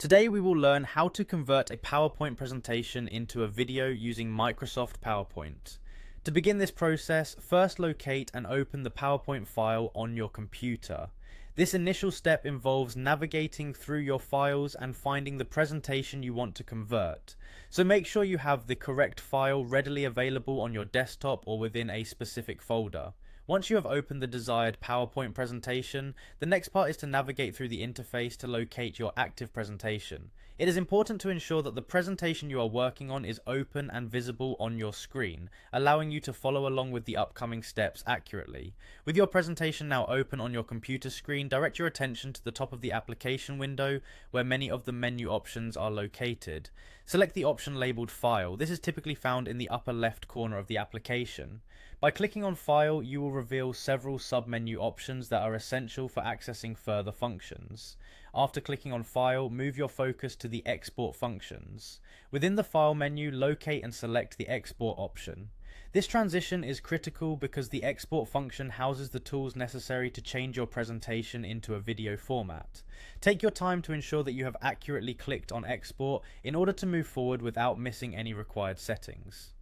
Today we will learn how to convert a PowerPoint presentation into a video using Microsoft PowerPoint. To begin this process, first locate and open the PowerPoint file on your computer. This initial step involves navigating through your files and finding the presentation you want to convert. So make sure you have the correct file readily available on your desktop or within a specific folder. Once you have opened the desired PowerPoint presentation, the next part is to navigate through the interface to locate your active presentation. It is important to ensure that the presentation you are working on is open and visible on your screen, allowing you to follow along with the upcoming steps accurately. With your presentation now open on your computer screen, direct your attention to the top of the application window where many of the menu options are located. Select the option labeled File. This is typically found in the upper left corner of the application. By clicking on File, you will reveal several sub-menu options that are essential for accessing further functions. After clicking on File, move your focus to the Export functions. Within the File menu, locate and select the Export option. This transition is critical because the Export function houses the tools necessary to change your presentation into a video format. Take your time to ensure that you have accurately clicked on Export in order to move forward without missing any required settings.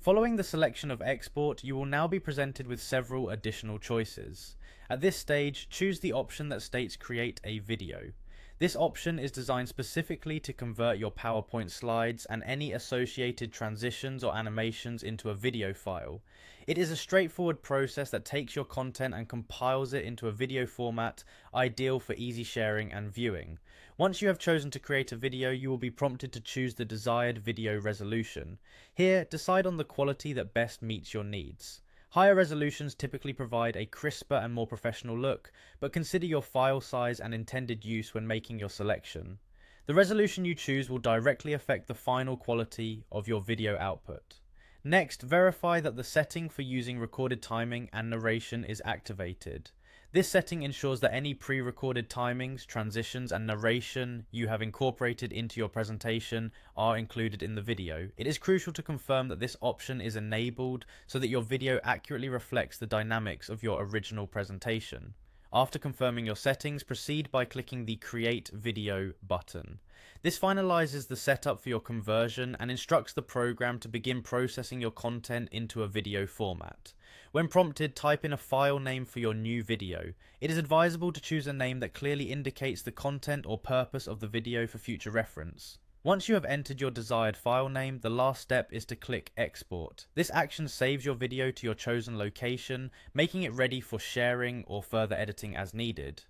Following the selection of export, you will now be presented with several additional choices. At this stage, choose the option that states create a video. This option is designed specifically to convert your PowerPoint slides and any associated transitions or animations into a video file. It is a straightforward process that takes your content and compiles it into a video format, ideal for easy sharing and viewing. Once you have chosen to create a video, you will be prompted to choose the desired video resolution. Here, decide on the quality that best meets your needs. Higher resolutions typically provide a crisper and more professional look, but consider your file size and intended use when making your selection. The resolution you choose will directly affect the final quality of your video output. Next, verify that the setting for using recorded timing and narration is activated. This setting ensures that any pre-recorded timings, transitions, and narration you have incorporated into your presentation are included in the video. It is crucial to confirm that this option is enabled so that your video accurately reflects the dynamics of your original presentation. After confirming your settings, proceed by clicking the Create Video button. This finalizes the setup for your conversion and instructs the program to begin processing your content into a video format. When prompted, type in a file name for your new video. It is advisable to choose a name that clearly indicates the content or purpose of the video for future reference. Once you have entered your desired file name, the last step is to click Export. This action saves your video to your chosen location, making it ready for sharing or further editing as needed.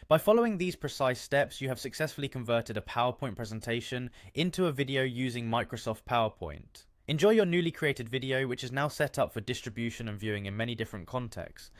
By following these precise steps, you have successfully converted a PowerPoint presentation into a video using Microsoft PowerPoint. Enjoy your newly created video, which is now set up for distribution and viewing in many different contexts.